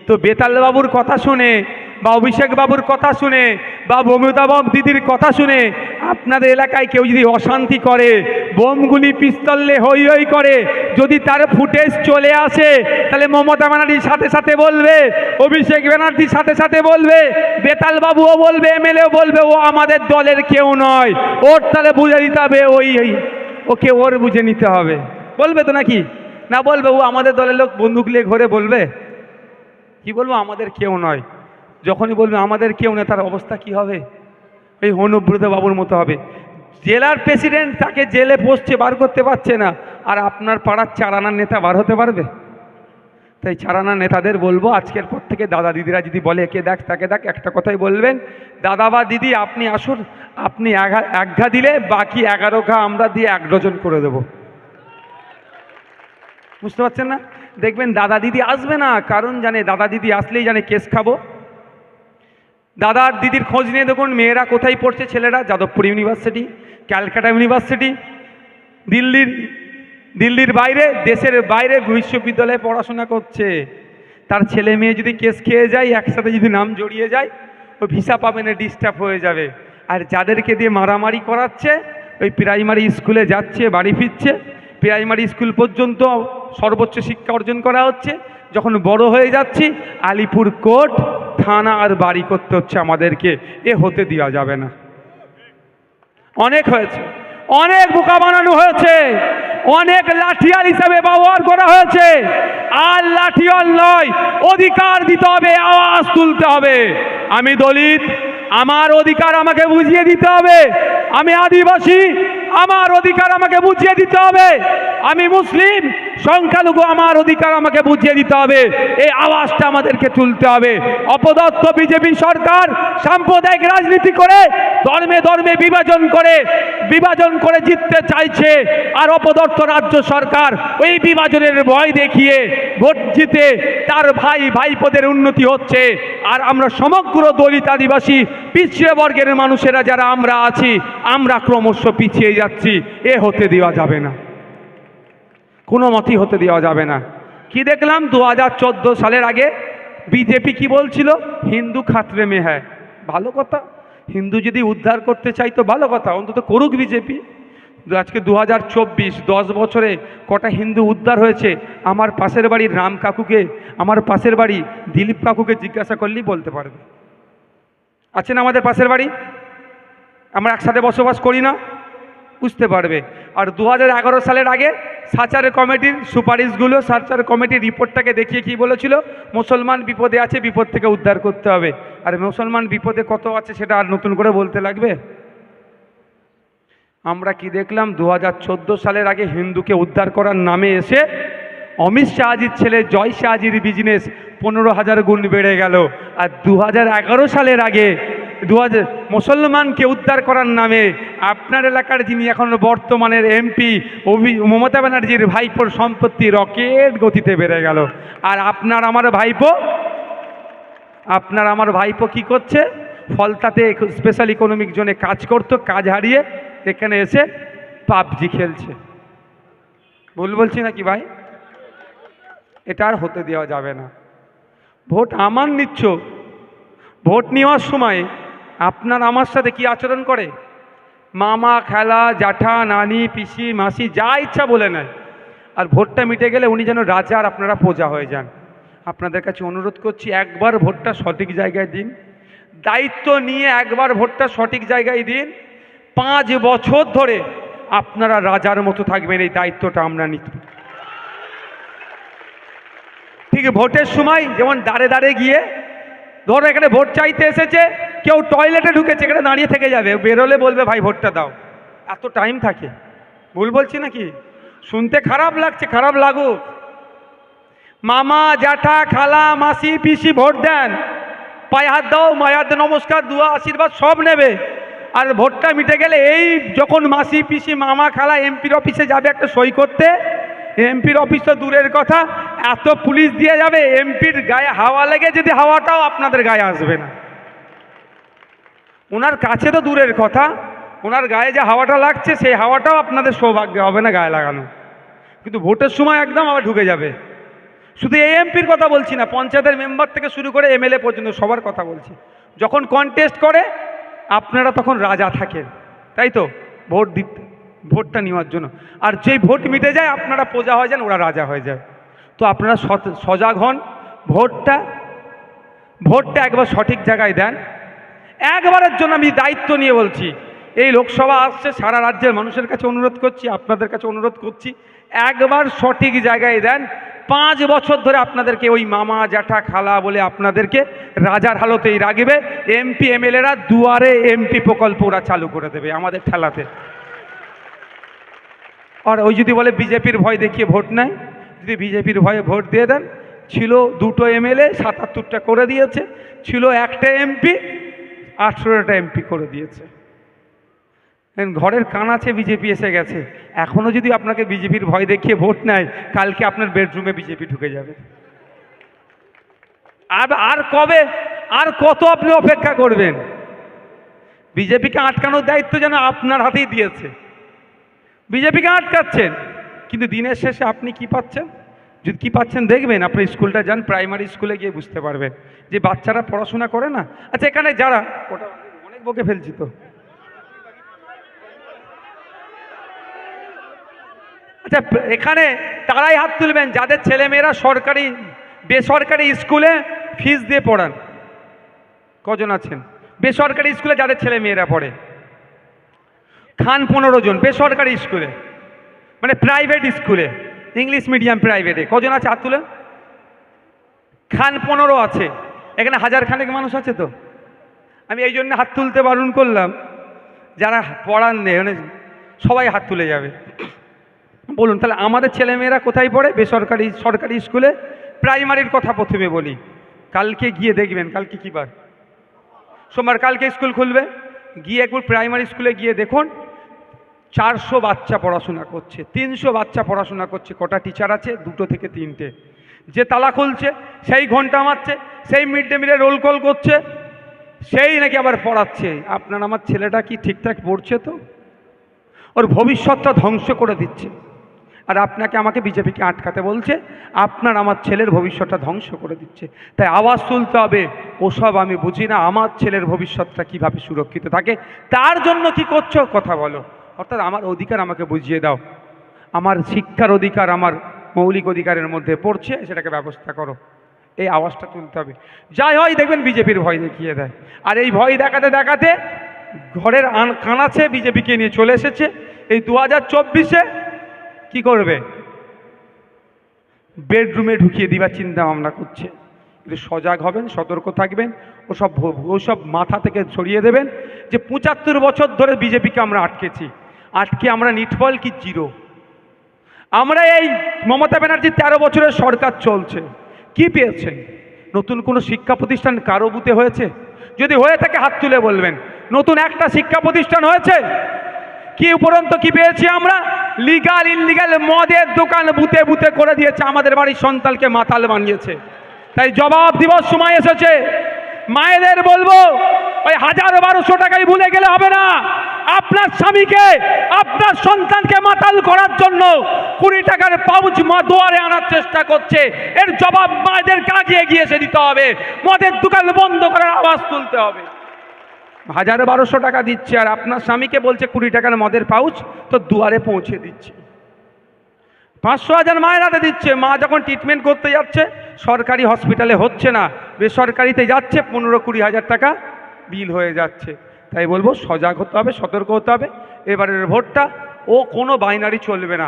তো বেতাল বাবুর কথা শুনে বা অভিষেক বাবুর কথা শুনে বা মমতা দিদির কথা শুনে আপনাদের এলাকায় কেউ যদি অশান্তি করে, বোমগুলি পিস্তলে হই হই করে, যদি তার ফুটেজ চলে আসে, তাহলে মমতা ব্যানার্জির সাথে সাথে বলবে, অভিষেক ব্যানার্জির সাথে সাথে বলবে, বেতাল বাবুও বলবে, এমএলএও বলবে ও আমাদের দলের কেউ নয়, ওর তাহলে বুঝে দিতে হবে, ওকে ওর বুঝে নিতে হবে। বলবে তো নাকি? না বলবে ও আমাদের দলের লোক, বন্দুক নিয়ে ঘরে বলবে কি বলবো, আমাদের কেউ নয়। যখনই বলবে আমাদের কেউ নয়, তার অবস্থা কি হবে? এই অনুব্রত বাবুর মতো হবে। জেলার প্রেসিডেন্ট তাকে জেলে বসছে, বার করতে পারছে না, আর আপনার পাড়ার চারানার নেতা বার হতে পারবে? তাই চারানার নেতাদের বলবো, আজকের পর থেকে দাদা দিদিরা যদি বলে একে দেখ তাকে দেখ, একটা কথাই বলবেন, দাদা বা দিদি আপনি আসুন, আপনি এক ঘা দিলে বাকি 11 ঘা আমরা দিয়ে 1 ডজন করে দেবো। বুঝতে পারছেন না? দেখবেন দাদা দিদি আসবে না, কারণ জানে দাদা দিদি আসলেই জানে কেস খাবো। দাদার দিদির খোঁজ নিয়ে দেখুন মেয়েরা কোথায় পড়ছে, ছেলেরা যাদবপুর ইউনিভার্সিটি, ক্যালকাটা ইউনিভার্সিটি, দিল্লির বাইরে, দেশের বাইরে বিশ্ববিদ্যালয়ে পড়াশোনা করছে। তার ছেলে মেয়ে যদি কেস খেয়ে যায়, একসাথে যদি নাম জড়িয়ে যায়, ও ভিসা পাবে না, ডিস্টার্ব হয়ে যাবে। আর যাদেরকে দিয়ে মারামারি করাচ্ছে, ওই প্রাইমারি স্কুলে যাচ্ছে, বাড়ি ফিরছে, প্রাইমারি স্কুল পর্যন্ত সর্বোচ্চ শিক্ষা অর্জন করা হচ্ছে, যখন বড় হয়ে যাচ্ছি আলিপুর কোর্ট, থানা আর বাড়ি করতে হচ্ছে আমাদেরকে। এ হতে দেওয়া যাবে না। অনেক হয়েছে, অনেক বোকা বানানো হয়েছে, অনেক লাঠিয়াল হিসাবে ব্যবহার করা হয়েছে। আর লাঠিয়াল নয়, অধিকার দিতে হবে, আওয়াজ তুলতে হবে। আমি দলিত, আমার অধিকার আমাকে বুঝিয়ে দিতে হবে। আমি আদিবাসী, আমার অধিকার আমাকে বুঝিয়ে দিতে হবে। আমি মুসলিম, সংখ্যালঘু, আমার অধিকার আমাকে বুঝিয়ে দিতে হবে। এই আওয়াজটা আমাদেরকে তুলতে হবে। অপদস্থ বিজেপি সরকার সাম্প্রদায়িক রাজনীতি করে, ধর্মে ধর্মে বিভাজন করে জিততে চাইছে। আর অপদস্থ রাজ্য সরকার ওই বিভাজনের ভয় দেখিয়ে ভোট জিতে তার ভাইপোদের উন্নতি হচ্ছে। আর আমরা সমগ্র দলিত আদিবাসী পিছিয়ে বর্গের মানুষেরা যারা আমরা আছি, আমরা ক্রমশ পিছিয়ে যাচ্ছি। এ হতে দেওয়া যাবে না, কোনো মতেই হতে দেওয়া যাবে না। কি দেখলাম 2014 সালের আগে বিজেপি কি বলছিল, হিন্দু খাতরে মে হ্যায়। ভালো কথা, হিন্দু যদি উদ্ধার করতে চাই তো ভালো কথা, অন্তত করুক বিজেপি। আজকে 2024, 10 বছরে কটা হিন্দু উদ্ধার হয়েছে? আমার পাশের বাড়ির রাম কাকুকে, আমার পাশের বাড়ি দিলীপ কাকুকে জিজ্ঞাসা করলেই বলতে পারবে। আছেন আমাদের পাশের বাড়ি, আমরা একসাথে বসবাস করি না, বুঝতে পারবে। আর 2011 সালের আগে সার্চার কমিটির সুপারিশগুলো, সার্চার কমিটির রিপোর্টটাকে দেখিয়ে কি বলেছিল, মুসলমান বিপদে আছে, বিপদ থেকে উদ্ধার করতে হবে। আর মুসলমান বিপদে কত আছে সেটা আর নতুন করে বলতে লাগবে? আমরা কি দেখলাম 2014 সালের আগে হিন্দুকে উদ্ধার করার নামে এসে অমিত শাহজির ছেলে জয় শাহজির বিজনেস 15,000 গুণ বেড়ে গেল। আর 2011 সালের আগে মুসলমানকে উদ্ধার করার নামে আপনার এলাকার যিনি এখন বর্তমানের এমপি মমতা ব্যানার্জির ভাইপোর সম্পত্তি রকেট গতিতে বেড়ে গেল। আর আপনার আমার ভাইপো কি করছে? ফলতাতে স্পেশাল ইকোনমিক জোনে কাজ করতো, কাজ হারিয়ে এখানে এসে পাবজি খেলছে। ভুল বলছি নাকি ভাই? এটা আর হতে দেওয়া যাবে না। ভোট আমার নিচ্ছ, ভোট নেওয়ার সময় আপনার আমার সাথে কি আচরণ করে? মামা, খালা, জ্যাঠা, নানি, পিসি, মাসি যা ইচ্ছা বলে নেয়। আর ভোটটা মিটে গেলে উনি যেন রাজা আর আপনারা প্রজা হয়ে যান। আপনাদের কাছে অনুরোধ করছি, একবার ভোটটা সঠিক জায়গায় দিন, দায়িত্ব নিয়ে একবার ভোটটা সঠিক জায়গায় দিন। 5 বছর ধরে আপনারা রাজার মতো থাকবেন, এই দায়িত্বটা আমরা নিত। ঠিক ভোটের সময় যেমন দাঁড়ে দাঁড়ে গিয়ে, ধরো এখানে ভোট চাইতে এসেছে, কেউ টয়লেটে ঢুকেছে, এখানে দাঁড়িয়ে থেকে যাবে, বেরোলে বলবে ভাই ভোটটা দাও। এত টাইম থাকে? ভুল বলছি নাকি? শুনতে খারাপ লাগছে, খারাপ লাগুক। মামা, জ্যাঠা, খালা, মাসি, পিসি ভোট দেন, পায়ে হাত দাও, মায়াতে নমস্কার, দুয়া, আশীর্বাদ সব নেবে। আর ভোটটা মিটে গেলে এই যখন মাসি, পিসি, মামা, খালা এমপির অফিসে যাবে একটা সই করতে, এমপির অফিস তো দূরের কথা, এত পুলিশ দিয়ে যাবে, এমপির গায়ে হাওয়া লেগে যদি হাওয়াটাও আপনাদের গায়ে আসবে না। ওনার কাছে তো দূরের কথা, ওনার গায়ে যে হাওয়াটা লাগছে সেই হাওয়াটাও আপনাদের সৌভাগ্য হবে না গায়ে লাগানো। কিন্তু ভোটের সময় একদম আবার ঢুকে যাবে। শুধু এমপির কথা বলছি না, পঞ্চায়েতের মেম্বার থেকে শুরু করে এমএলএ পর্যন্ত সবার কথা বলছি। যখন কন্টেস্ট করে আপনারা তখন রাজা থাকেন, তাই তো, ভোটটা নেওয়ার জন্য। আর যেই ভোট মিটে যায় আপনারা প্রজা হয়ে যান, ওরা রাজা হয়ে যায়। তো আপনারা সজাগ হন, ভোটটা একবার সঠিক জায়গায় দেন। একবারের জন্য আমি দায়িত্ব নিয়ে বলছি, এই লোকসভা আসছে, সারা রাজ্যের মানুষের কাছে অনুরোধ করছি, আপনাদের কাছে অনুরোধ করছি, একবার সঠিক জায়গায় দেন। 5 বছর ধরে আপনাদেরকে ওই মামা জ্যাঠা খালা বলে আপনাদেরকে রাজার হালতেই রাখবে। এমপি এমএলএরা দুয়ারে এমপি প্রকল্প ওরা চালু করে দেবে আমাদের ঠেলাতে। আর ওই যদি বলে বিজেপির ভয় দেখিয়ে ভোট নেয়, যদি বিজেপির ভয়ে ভোট দিয়ে দেন, ছিল 2টো এমএলএ 77টা করে দিয়েছে, ছিল 1টা এমপি 18টা এমপি করে দিয়েছে। ঘরের কান আছে, বিজেপি এসে গেছে। এখনও যদি আপনাকে বিজেপির ভয় দেখিয়ে ভোট নেয়, কালকে আপনার বেডরুমে বিজেপি ঢুকে যাবে। আর কত আপনি অপেক্ষা করবেন? বিজেপিকে আটকানোর দায়িত্ব যেন আপনার হাতেই দিয়েছে। বিজেপিকে আটকাচ্ছেন, কিন্তু দিনের শেষে আপনি কি পাচ্ছেন? যদি কি পাচ্ছেন দেখবেন, আপনার স্কুলটা যান, প্রাইমারি স্কুলে গিয়ে বুঝতে পারবেন যে বাচ্চারা পড়াশোনা করে না। আচ্ছা, এখানে যারা, ওটা অনেক বকে ফেলছি তো, আচ্ছা এখানে তারাই হাত তুলবেন যাদের ছেলেমেয়েরা বেসরকারি স্কুলে ফিস দিয়ে পড়ান। কজন আছেন বেসরকারি স্কুলে যাদের ছেলেমেয়েরা পড়ে? খান 15 জন বেসরকারি স্কুলে, মানে প্রাইভেট স্কুলে, ইংলিশ মিডিয়াম প্রাইভেটে। কজন আছে হাত তুলেন? খান 15 আছে। এখানে 1000 খানেক মানুষ আছে তো। আমি এই জন্য হাত তুলতে বারণ করলাম, যারা পড়ান নেই, মানে সবাই হাত তুলে যাবে। বলুন তাহলে আমাদের ছেলেমেয়েরা কোথায় পড়ে? বেসরকারি, সরকারি স্কুলে। প্রাইমারির কথা প্রথমে বলি। কালকে গিয়ে দেখবেন, কালকে কী বার? সোমবার। কালকে স্কুল খুলবে, গিয়ে একবার প্রাইমারি স্কুলে গিয়ে দেখুন, 400 বাচ্চা পড়াশোনা করছে, 300 বাচ্চা পড়াশোনা করছে। কটা টিচার আছে? 2 থেকে 3টে। যে তালা খুলছে, সেই ঘন্টা মারছে, সেই মিড ডে মিলে রোল কল করছে, সেই নাকি আবার পড়াচ্ছে। আপনার আমার ছেলেটা কি ঠিকঠাক পড়ছে? তো ওর ভবিষ্যৎটা ধ্বংস করে দিচ্ছে। আর আপনাকে আমাকে বিজেপিকে আটকাতে বলছে, আপনার আমার ছেলের ভবিষ্যৎটা ধ্বংস করে দিচ্ছে। তাই আওয়াজ তুলতে হবে, ওসব আমি বুঝি না, আমার ছেলের ভবিষ্যৎটা কিভাবে সুরক্ষিত থাকে, তার জন্য কি করছো কথা বলো। অর্থাৎ আমার অধিকার আমাকে বুঝিয়ে দাও, আমার শিক্ষার অধিকার আমার মৌলিক অধিকারের মধ্যে পড়ছে, সেটাকে ব্যবস্থা করো। এই আওয়াজটা তুলতে হবে। যাই হয় দেখবেন বিজেপির ভয় দেখিয়ে দেয়। আর এই ভয় দেখাতে দেখাতে ঘরের কানাচ্ছে বিজেপিকে নিয়ে চলে এসেছে। এই 2024-এ কি করবে? বেডরুমে ঢুকিয়ে দিবার চিন্তা ভাবনা করছে। কিন্তু সজাগ হবেন, সতর্ক থাকবেন, ওসব মাথা থেকে সরিয়ে দেবেন যে 75 বছর ধরে বিজেপিকে আমরা আটকে আমরা নিটফল কি জিরো। আমরা এই মমতা ব্যানার্জি 13 বছরের সরকার চলছে, কি পেয়েছেন? নতুন কোনো শিক্ষা প্রতিষ্ঠান কারো বুথে হয়েছে? যদি হয়ে থাকে হাত তুলে বলবেন। নতুন একটা শিক্ষা প্রতিষ্ঠান হয়েছে কি? উপরন্ত কি পেয়েছি আমরা? লিগাল ইনলিগাল মদের দোকান বুথে বুথে করে দিয়েছে, আমাদের বাড়ির সন্তানকে মাতাল বানিয়েছে। তাই জবাব দিবস সময় এসেছে। মায়েদের বলবো, ওই 1000-1200 টাকায় ভুলে গেলে হবে না। আপনার স্বামীকে, আপনার সন্তানকে মাতাল করার জন্য 20 টাকার পাউচ দুয়ারে আনার চেষ্টা করছে, এর জবাব মায়েদেরকে আগে এগিয়ে এসে দিতে হবে। মদের দোকান বন্ধ করার আওয়াজ তুলতে হবে। 1000-1200 টাকা দিচ্ছে, আর আপনার স্বামীকে বলছে 20 টাকার মদের পাউচ তো দুয়ারে পৌঁছে দিচ্ছে। 500,000 মায়ের হাতে দিচ্ছে। মা যখন ট্রিটমেন্ট করতে যাচ্ছে, সরকারি হসপিটালে হচ্ছে না, বেসরকারিতে যাচ্ছে, 15-20 হাজার টাকা বিল হয়ে যাচ্ছে। তাই বলবো সজাগ হতে হবে, সতর্ক হতে হবে। এবারের ভোটটা কোনো বাইনারি চলবে না।